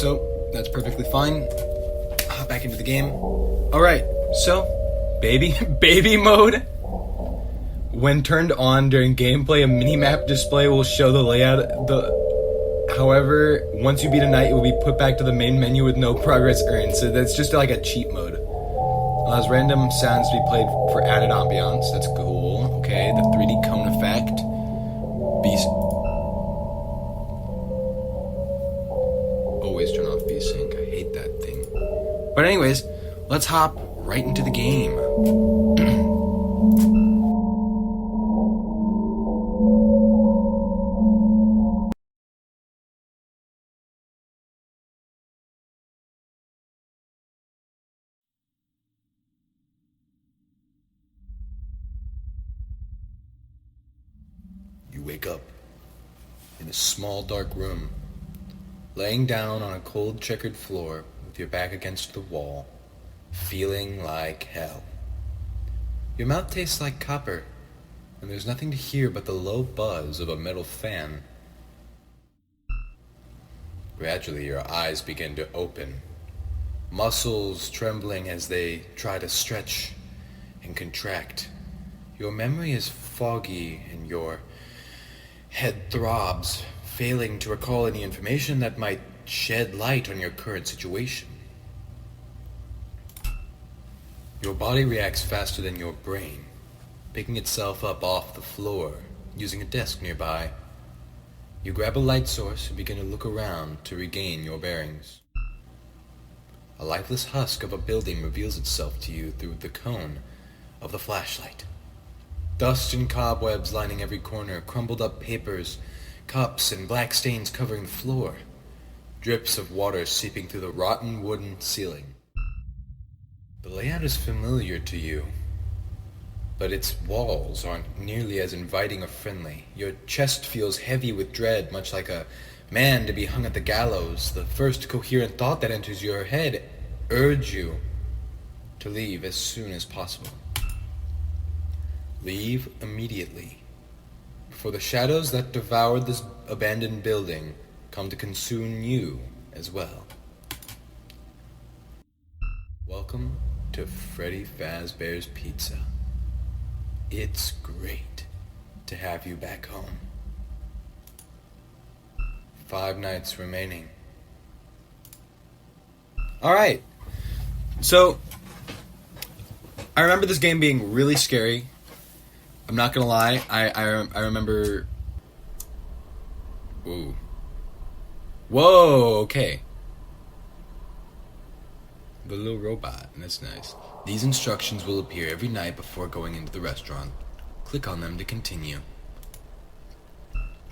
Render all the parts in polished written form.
So, that's perfectly fine. Hop back into the game. Alright, so, baby mode. When turned on during gameplay, a minimap display will show the layout. However, once you beat a night, it will be put back to the main menu with no progress earned. So that's just like a cheat mode. Allows random sounds to be played for added ambiance. That's cool. Okay, the 3D cone effect. Beast. Always turn off VSync. I hate that thing. But anyways, let's hop right into the game. You wake up in a small dark room, laying down on a cold checkered floor with your back against the wall, feeling like hell. Your mouth tastes like copper, and there's nothing to hear but the low buzz of a metal fan. Gradually, your eyes begin to open, muscles trembling as they try to stretch and contract. Your memory is foggy and your head throbs, failing to recall any information that might shed light on your current situation. Your body reacts faster than your brain, picking itself up off the floor, using a desk nearby. You grab a light source and begin to look around to regain your bearings. A lifeless husk of a building reveals itself to you through the cone of the flashlight. Dust and cobwebs lining every corner, crumbled up papers, cups, and black stains covering the floor. Drips of water seeping through the rotten wooden ceiling. The layout is familiar to you, but its walls aren't nearly as inviting or friendly. Your chest feels heavy with dread, much like a man to be hung at the gallows. The first coherent thought that enters your head urges you to leave as soon as possible. Leave immediately, before the shadows that devoured this abandoned building come to consume you as well. Welcome to Freddy Fazbear's Pizza. It's great to have you back home. 5 nights remaining. Alright, so I remember this game being really scary. I'm not gonna lie, I remember... Ooh. Whoa, okay. The little robot, that's nice. These instructions will appear every night before going into the restaurant. Click on them to continue.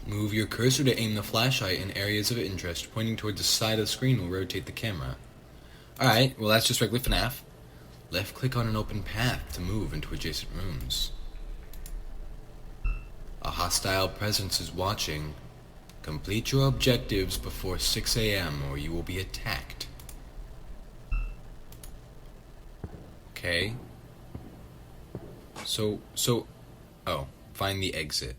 Move your cursor to aim the flashlight in areas of interest. Pointing towards the side of the screen will rotate the camera. Alright, well that's just regular FNAF. Left click on an open path to move into adjacent rooms. A hostile presence is watching. Complete your objectives before 6 a.m. or you will be attacked. Okay. Oh, find the exit.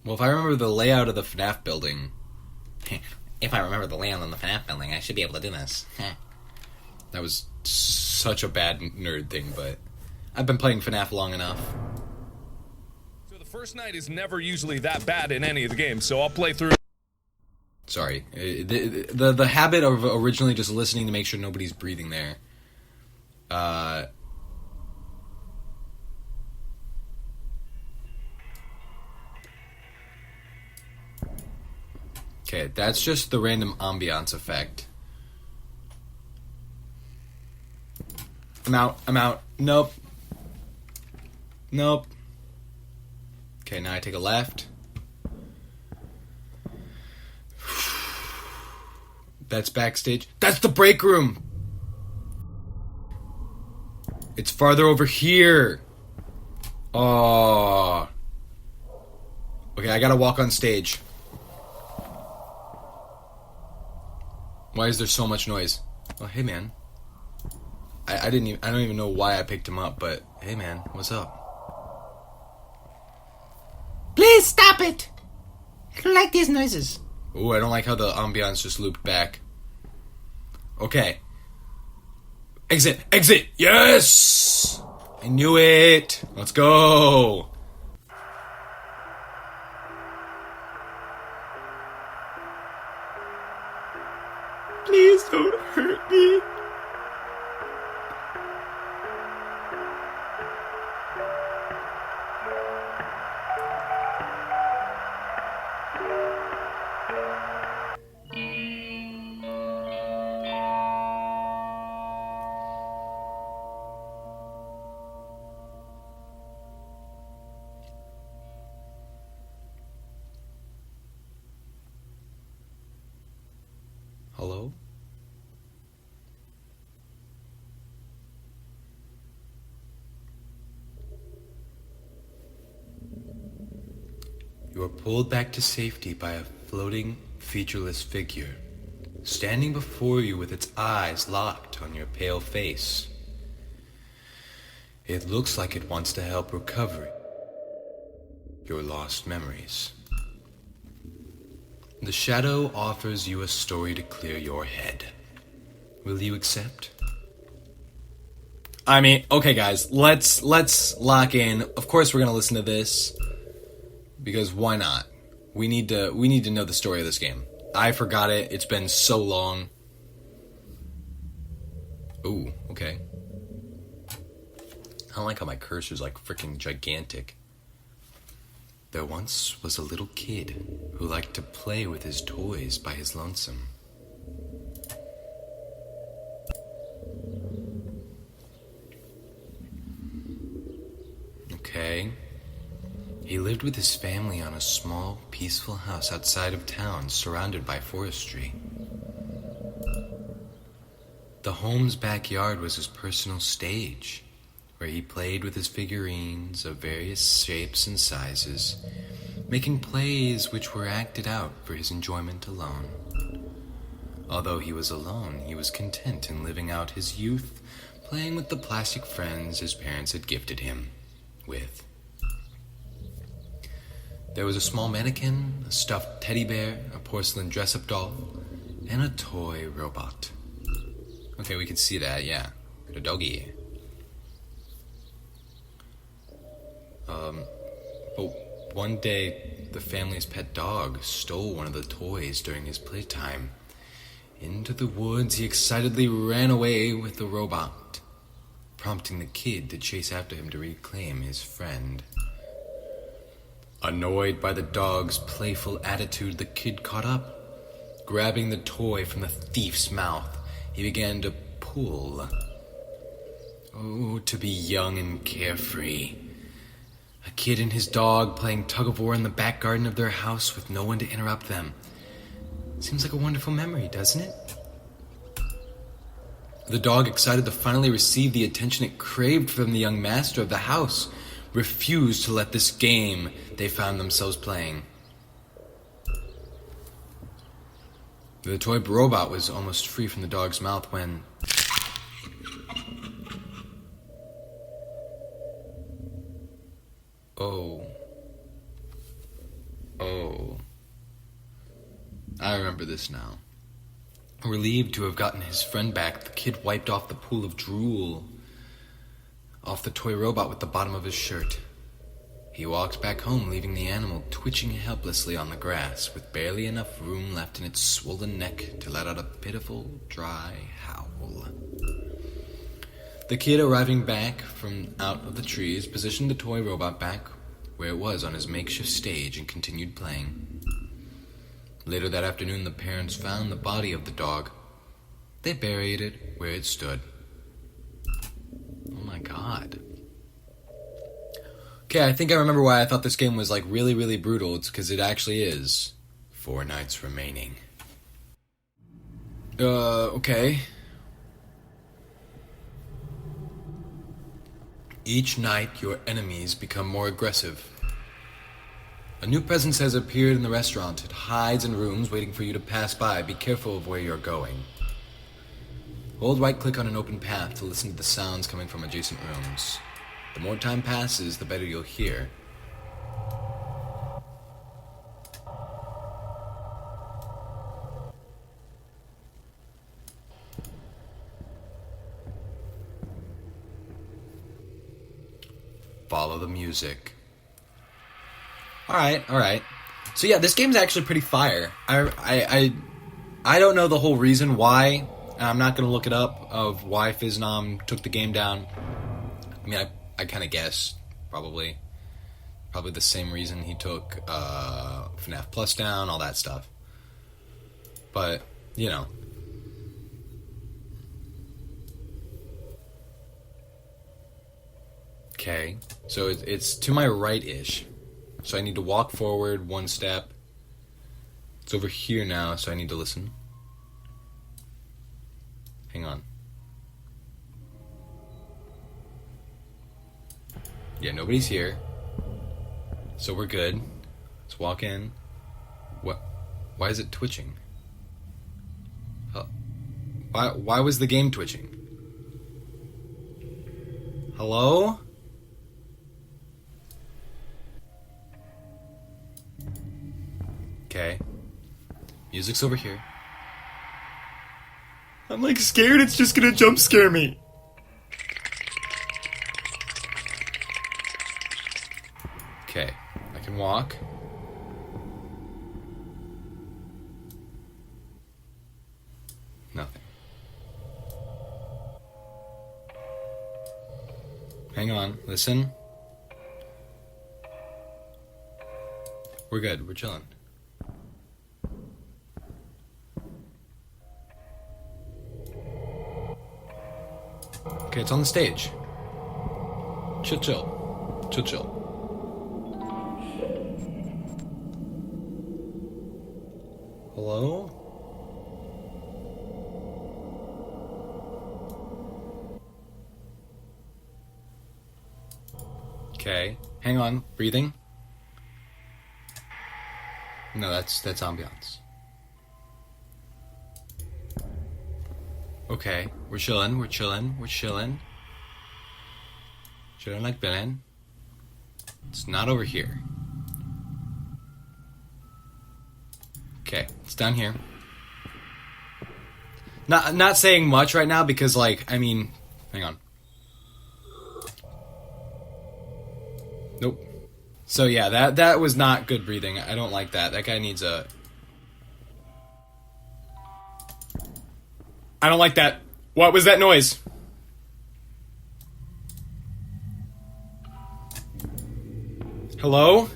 Well, if I remember the layout of the FNAF building... If I remember the layout of the FNAF building, I should be able to do this. That was such a bad nerd thing, but I've been playing FNAF long enough. First night is never usually that bad in any of the games, so I'll play through. Sorry, the habit of originally just listening to make sure nobody's breathing there. Okay, that's just the random ambiance effect. I'm out. Nope. Okay, now I take a left. That's backstage. That's the break room! It's farther over here! Oh. Okay, I gotta walk on stage. Why is there so much noise? Oh, hey man. I don't even know why I picked him up, but hey man, what's up? Please stop it! I don't like these noises. Ooh, I don't like how the ambiance just looped back. Okay. Exit! Exit! Yes! I knew it! Let's go! Please don't hurt me. Hello? You are pulled back to safety by a floating, featureless figure, standing before you with its eyes locked on your pale face. It looks like it wants to help recover your lost memories. The shadow offers you a story to clear your head. Will you accept? I mean, okay guys, let's lock in. Of course we're gonna listen to this. Because why not? We need to know the story of this game. I forgot it. It's been so long. Ooh, okay. I don't like how my cursor's like freaking gigantic. There once was a little kid who liked to play with his toys by his lonesome. Okay. He lived with his family on a small, peaceful house outside of town, surrounded by forestry. The home's backyard was his personal stage, where he played with his figurines of various shapes and sizes, making plays which were acted out for his enjoyment alone. Although he was alone, he was content in living out his youth, playing with the plastic friends his parents had gifted him with. There was a small mannequin, a stuffed teddy bear, a porcelain dress-up doll, and a toy robot. Okay, we can see that, yeah. Got a doggy. But one day, the family's pet dog stole one of the toys during his playtime. Into the woods, he excitedly ran away with the robot, prompting the kid to chase after him to reclaim his friend. Annoyed by the dog's playful attitude, the kid caught up. Grabbing the toy from the thief's mouth, he began to pull. Oh, to be young and carefree. A kid and his dog playing tug-of-war in the back garden of their house with no one to interrupt them. Seems like a wonderful memory, doesn't it? The dog, excited to finally receive the attention it craved from the young master of the house, refused to let this game they found themselves playing. The toy robot was almost free from the dog's mouth when... Oh. I remember this now. Relieved to have gotten his friend back, the kid wiped off the pool of drool off the toy robot with the bottom of his shirt. He walked back home, leaving the animal twitching helplessly on the grass, with barely enough room left in its swollen neck to let out a pitiful, dry howl. The kid, arriving back from out of the trees, positioned the toy robot back where it was on his makeshift stage and continued playing. Later that afternoon, the parents found the body of the dog. They buried it where it stood. Oh my god. Okay, I think I remember why I thought this game was like really, really brutal. It's because it actually is. 4 nights remaining. Okay. Each night, your enemies become more aggressive. A new presence has appeared in the restaurant. It hides in rooms waiting for you to pass by. Be careful of where you're going. Hold right-click on an open path to listen to the sounds coming from adjacent rooms. The more time passes, the better you'll hear. music. Alright. So yeah, this game's actually pretty fire. I don't know the whole reason why, and I'm not going to look it up, of why Fiznom took the game down. I mean, I kind of guess, probably the same reason he took FNAF Plus down, all that stuff. But, you know. Okay, so it's to my right-ish. So I need to walk forward one step. It's over here now, so I need to listen. Hang on. Yeah, nobody's here. So we're good. Let's walk in. What? Why is it twitching? Why was the game twitching? Hello? Okay. Music's over here. I'm like scared it's just gonna jump scare me. Okay. I can walk. Nothing. Hang on. Listen. We're good. We're chilling. Okay, it's on the stage. Chill. Hello? Okay, hang on. Breathing. No, that's ambiance. Okay, we're chilling. Chilling like Billin. It's not over here. Okay, it's down here. Not saying much right now because, like, I mean, hang on. Nope. So yeah, that was not good breathing. I don't like that. That guy needs a... I don't like that. What was that noise? Hello?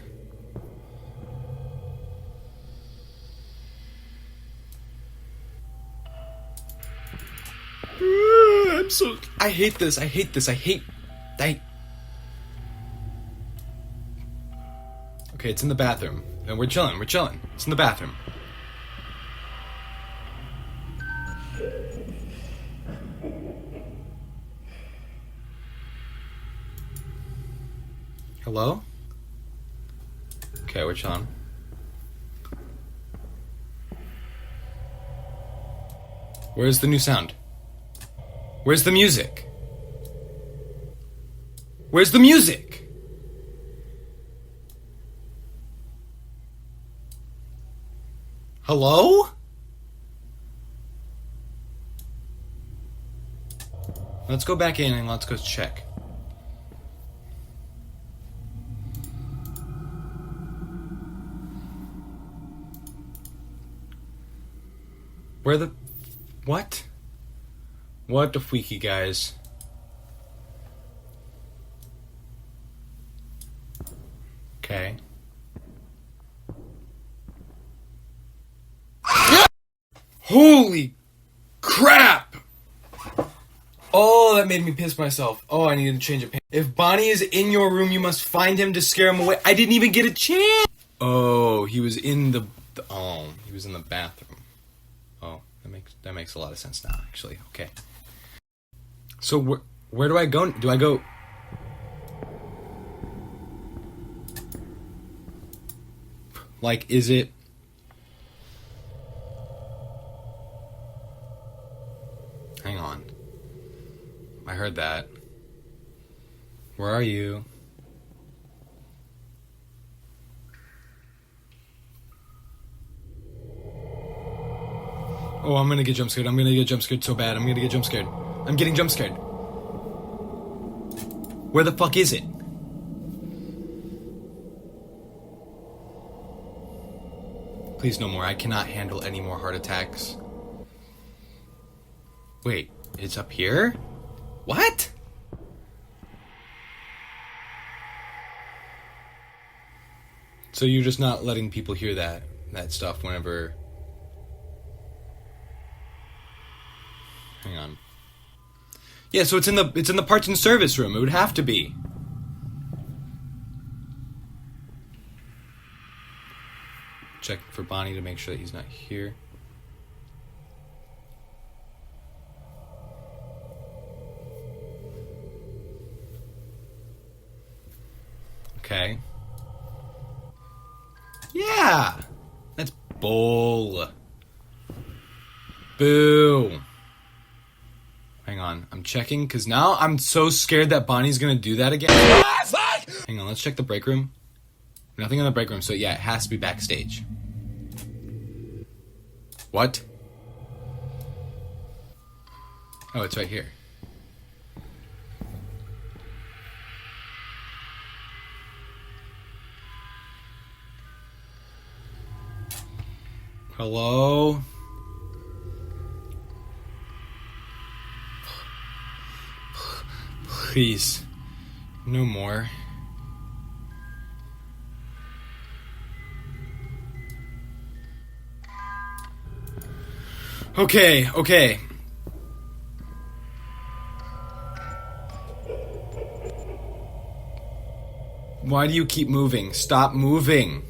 I hate this. Okay, it's in the bathroom. And we're chilling. It's in the bathroom. Hello? Okay, we're chilling. Where's the new sound? Where's the music? Where's the music? Hello? Let's go back in and let's go check. Where the... What? What the freaky guys? Okay. Holy crap! Oh, that made me piss myself. Oh, I need to change a pants. If Bonnie is in your room, you must find him to scare him away. I didn't even get a chance! Oh, he was in the he was in the bathroom. Oh, that makes a lot of sense now, actually. Okay. So where do I go? Do I go... Like, is it... Hang on. I heard that. Where are you? Oh, I'm gonna get jump scared. I'm gonna get jump scared so bad. I'm gonna get jump scared. I'm getting jump scared. Where the fuck is it? Please no more. I cannot handle any more heart attacks. Wait, it's up here? What? So you're just not letting people hear that stuff whenever... Hang on. Yeah, so it's in the parts and service room. It would have to be. Check for Bonnie to make sure that he's not here. Okay. Yeah! That's bull. Boo. Hang on, I'm checking, because now I'm so scared that Bonnie's gonna do that again. Ah, fuck! Hang on, let's check the break room. Nothing in the break room, so yeah, it has to be backstage. What? Oh, it's right here. Hello? Please. No more. Okay, okay. Why do you keep moving? Stop moving.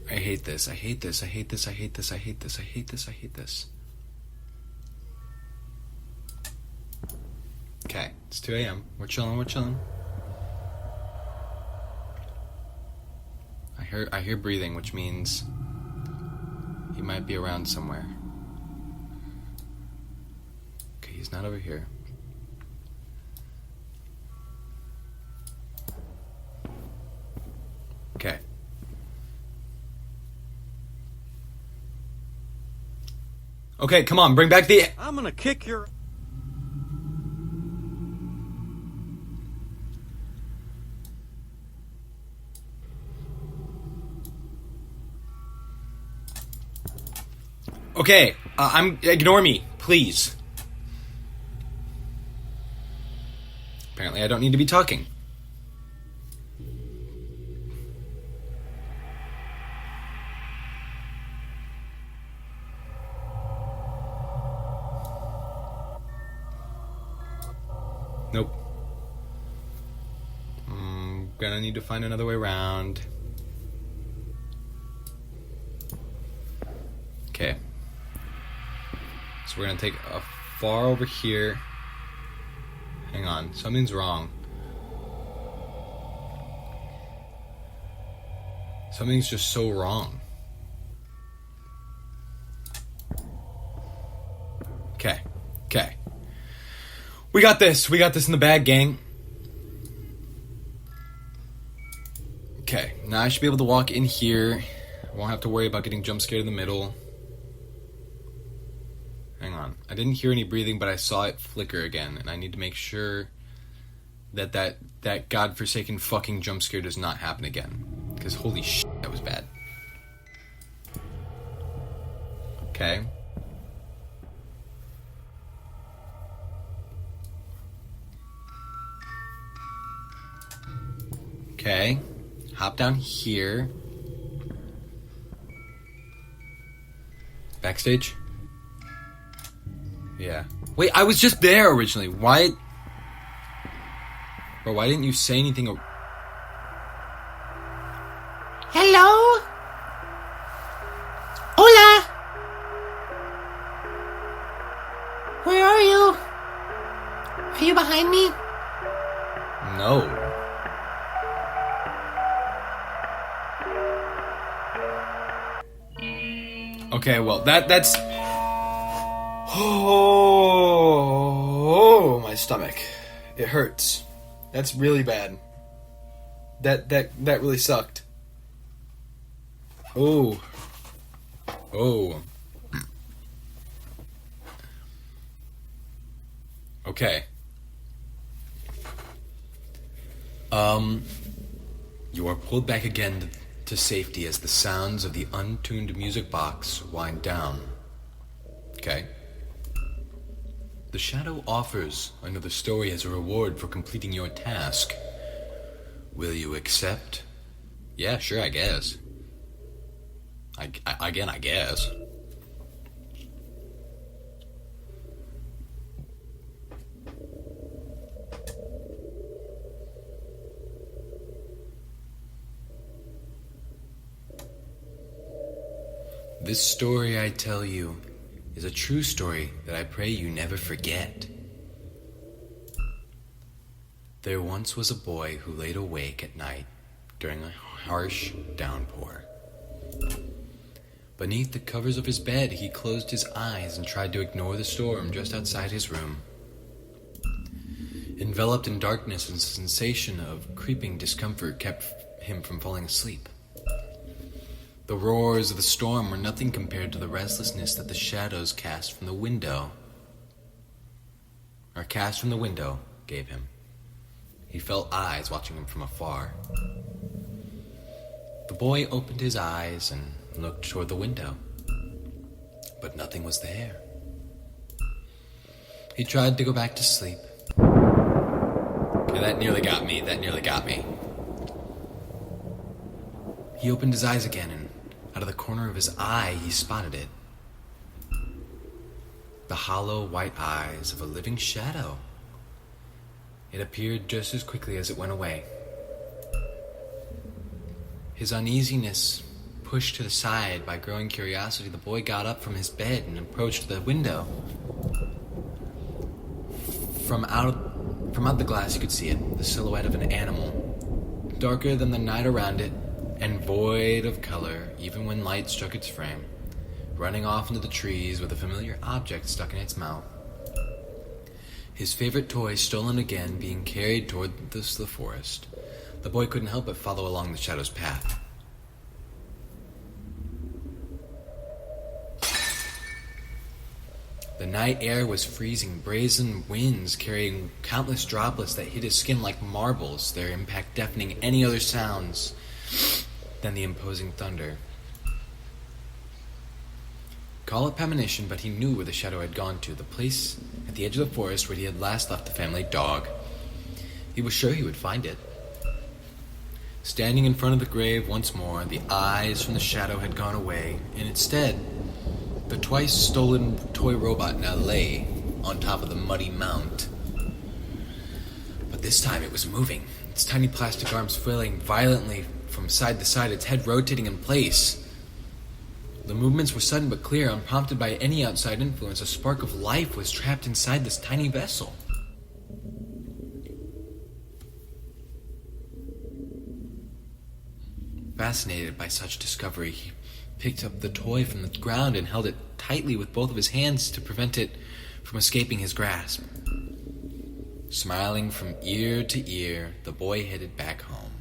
I hate this. I hate this. I hate this. I hate this. I hate this. I hate this. I hate this. Okay, it's 2 a.m. We're chilling. We're chilling. I hear breathing, which means he might be around somewhere. Okay, he's not over here. Okay. Okay, come on, bring back the... I'm gonna kick your... Okay, ignore me, please. Apparently I don't need to be talking. Nope. Gonna need to find another way around. Okay. So we're gonna take a far over here. Hang on, something's wrong. Something's just so wrong. Okay, okay. We got this in the bag, gang. Okay, now I should be able to walk in here. I won't have to worry about getting jump scared in the middle. Hang on. I didn't hear any breathing, but I saw it flicker again, and I need to make sure that that godforsaken fucking jump scare does not happen again. Because holy shit, that was bad. Okay. Okay. Hop down here. Backstage? Yeah. Wait, I was just there originally. Why? Bro, why didn't you say anything? Hello? Hola? Where are you? Are you behind me? No. Okay, well, that's... Oh, my stomach. It hurts. That's really bad. That really sucked. Oh. Oh. Okay. You are pulled back again to to safety as the sounds of the untuned music box wind down. Okay? The shadow offers another story as a reward for completing your task. Will you accept? Yeah, sure, I guess. I guess. This story I tell you is a true story that I pray you never forget. There once was a boy who laid awake at night during a harsh downpour. Beneath the covers of his bed, he closed his eyes and tried to ignore the storm just outside his room. Enveloped in darkness, a sensation of creeping discomfort kept him from falling asleep. The roars of the storm were nothing compared to the restlessness that the shadows cast from the window gave him. He felt eyes watching him from afar. The boy opened his eyes and looked toward the window, but nothing was there. He tried to go back to sleep. Okay, that nearly got me. He opened his eyes again, and out of the corner of his eye, he spotted it. The hollow white eyes of a living shadow. It appeared just as quickly as it went away. His uneasiness pushed to the side by growing curiosity, the boy got up from his bed and approached the window. From out the glass, you could see it, the silhouette of an animal, darker than the night around it, and void of color, even when light struck its frame, running off into the trees with a familiar object stuck in its mouth. His favorite toy stolen again, being carried toward the forest. The boy couldn't help but follow along the shadow's path. The night air was freezing, brazen winds carrying countless droplets that hit his skin like marbles, their impact deafening any other sounds than the imposing thunder. Call it premonition, but he knew where the shadow had gone to, the place at the edge of the forest where he had last left the family dog. He was sure he would find it. Standing in front of the grave once more, the eyes from the shadow had gone away, and instead, the twice stolen toy robot now lay on top of the muddy mount. But this time it was moving, its tiny plastic arms flailing violently from side to side, its head rotating in place. The movements were sudden but clear, unprompted by any outside influence. A spark of life was trapped inside this tiny vessel. Fascinated by such discovery, he picked up the toy from the ground and held it tightly with both of his hands to prevent it from escaping his grasp. Smiling from ear to ear, the boy headed back home.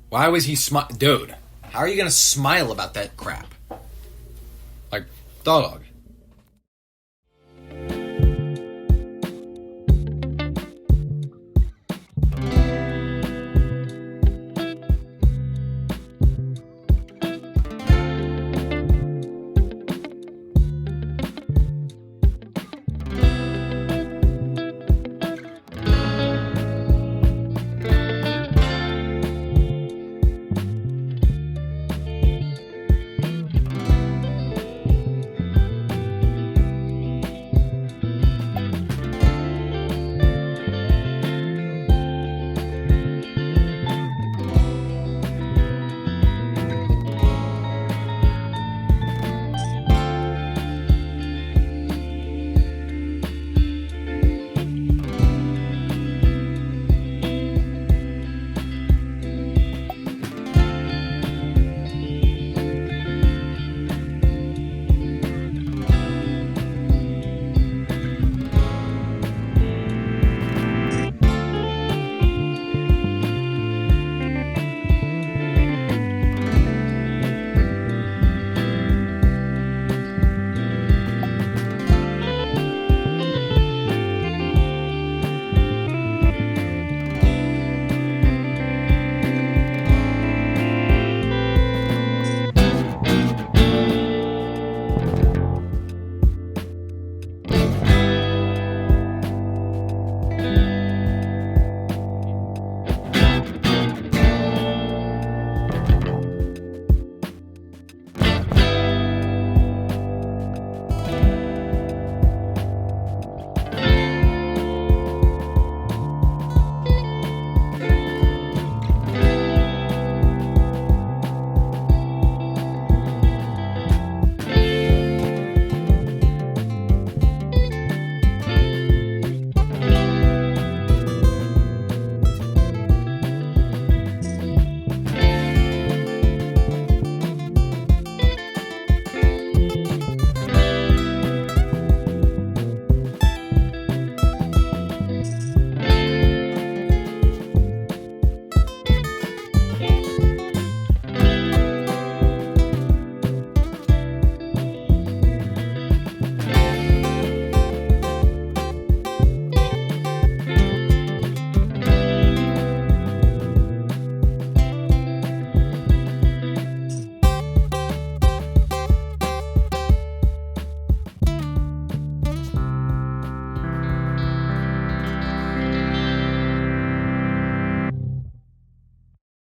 Why was he Dude, how are you gonna smile about that crap? Like, dog.